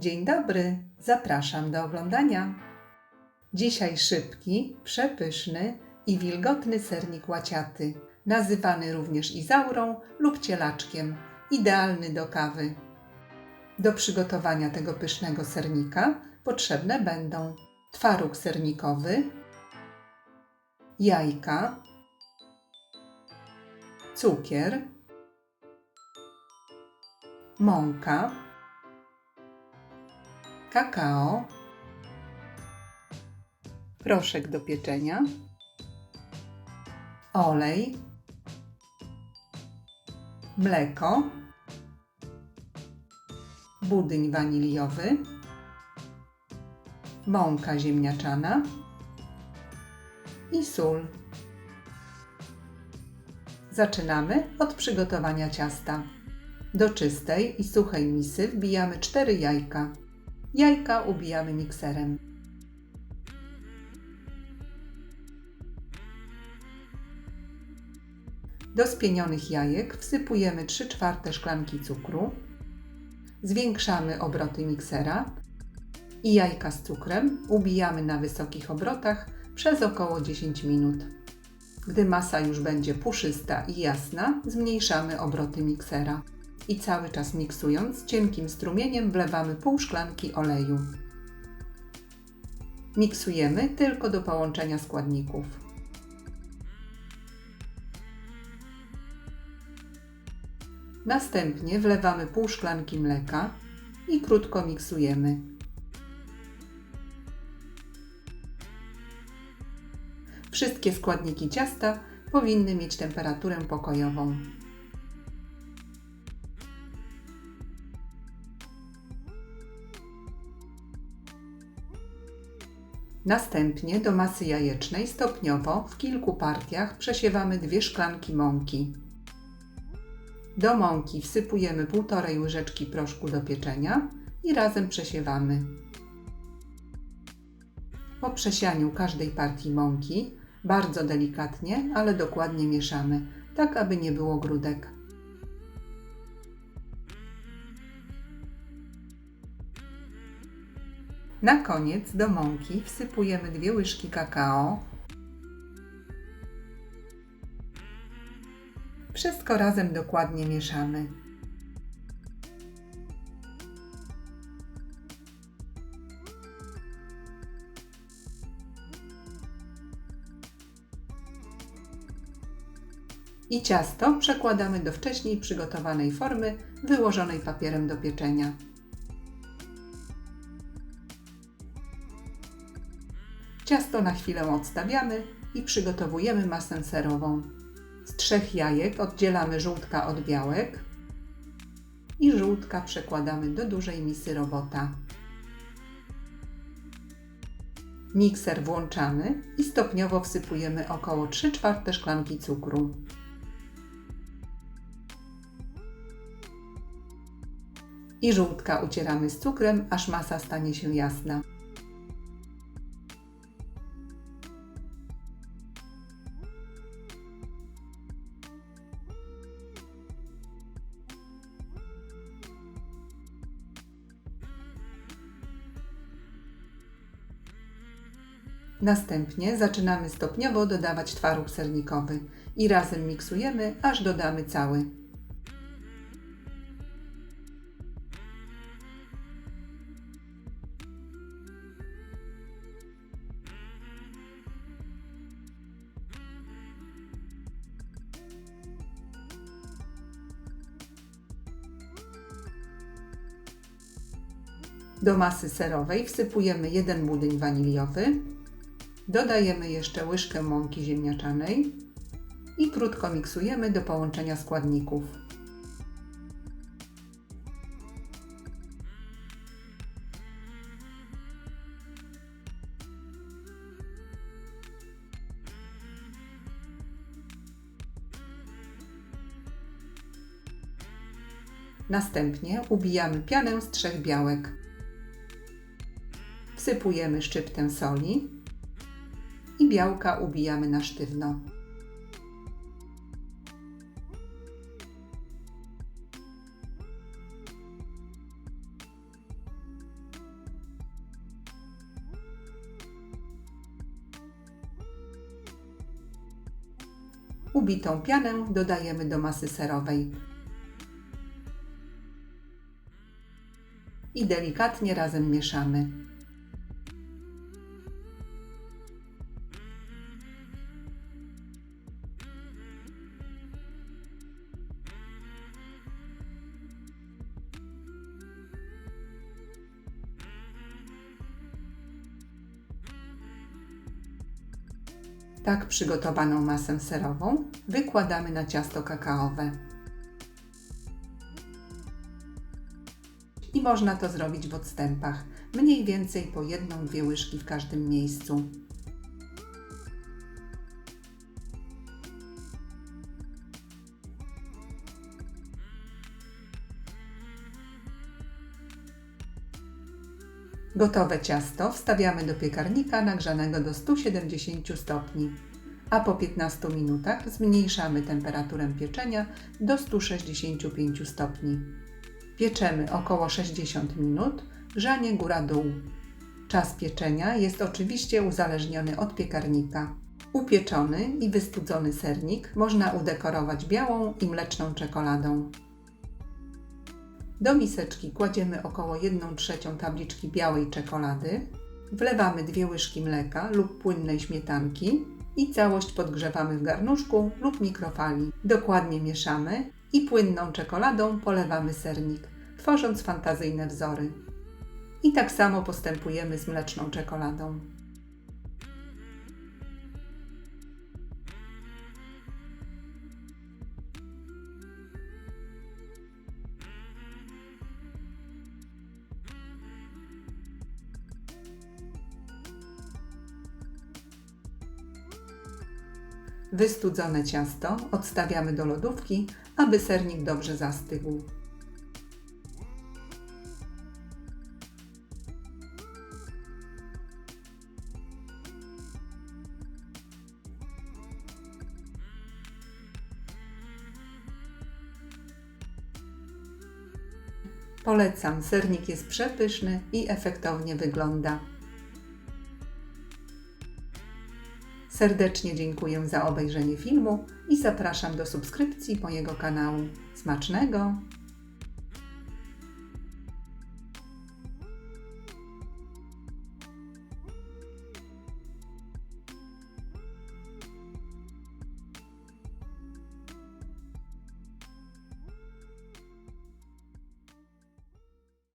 Dzień dobry, zapraszam do oglądania. Dzisiaj szybki, przepyszny i wilgotny sernik łaciaty, nazywany również izaurą lub cielaczkiem, idealny do kawy. Do przygotowania tego pysznego sernika potrzebne będą twaróg sernikowy, jajka, cukier, mąka, kakao, proszek do pieczenia, olej, mleko, budyń waniliowy, mąka ziemniaczana i sól. Zaczynamy od przygotowania ciasta. Do czystej i suchej misy wbijamy 4 jajka. Jajka ubijamy mikserem. Do spienionych jajek wsypujemy 3/4 szklanki cukru. Zwiększamy obroty miksera i jajka z cukrem ubijamy na wysokich obrotach przez około 10 minut. Gdy masa już będzie puszysta i jasna, zmniejszamy obroty miksera i cały czas miksując, cienkim strumieniem wlewamy pół szklanki oleju. Miksujemy tylko do połączenia składników. Następnie wlewamy pół szklanki mleka i krótko miksujemy. Wszystkie składniki ciasta powinny mieć temperaturę pokojową. Następnie do masy jajecznej stopniowo w kilku partiach przesiewamy 2 szklanki mąki. Do mąki wsypujemy 1,5 łyżeczki proszku do pieczenia i razem przesiewamy. Po przesianiu każdej partii mąki bardzo delikatnie, ale dokładnie mieszamy, tak aby nie było grudek. Na koniec do mąki wsypujemy 2 łyżki kakao. Wszystko razem dokładnie mieszamy. I ciasto przekładamy do wcześniej przygotowanej formy, wyłożonej papierem do pieczenia. Ciasto na chwilę odstawiamy i przygotowujemy masę serową. Z 3 jajek oddzielamy żółtka od białek i żółtka przekładamy do dużej misy robota. Mikser włączamy i stopniowo wsypujemy około 3/4 szklanki cukru. I żółtka ucieramy z cukrem, aż masa stanie się jasna. Następnie zaczynamy stopniowo dodawać twaróg sernikowy i razem miksujemy, aż dodamy cały. Do masy serowej wsypujemy 1 budyń waniliowy, dodajemy jeszcze łyżkę mąki ziemniaczanej i krótko miksujemy do połączenia składników. Następnie ubijamy pianę z 3 białek. Wsypujemy szczyptę soli i białka ubijamy na sztywno. Ubitą pianę dodajemy do masy serowej i delikatnie razem mieszamy. Tak przygotowaną masę serową wykładamy na ciasto kakaowe. I można to zrobić w odstępach, mniej więcej po 1–2 łyżki w każdym miejscu. Gotowe ciasto wstawiamy do piekarnika nagrzanego do 170 stopni, a po 15 minutach zmniejszamy temperaturę pieczenia do 165 stopni. Pieczemy około 60 minut, grzanie góra-dół. Czas pieczenia jest oczywiście uzależniony od piekarnika. Upieczony i wystudzony sernik można udekorować białą i mleczną czekoladą. Do miseczki kładziemy około 1/3 tabliczki białej czekolady, wlewamy 2 łyżki mleka lub płynnej śmietanki i całość podgrzewamy w garnuszku lub mikrofali. Dokładnie mieszamy i płynną czekoladą polewamy sernik, tworząc fantazyjne wzory. I tak samo postępujemy z mleczną czekoladą. Wystudzone ciasto odstawiamy do lodówki, aby sernik dobrze zastygł. Polecam, sernik jest przepyszny i efektownie wygląda. Serdecznie dziękuję za obejrzenie filmu i zapraszam do subskrypcji mojego kanału. Smacznego!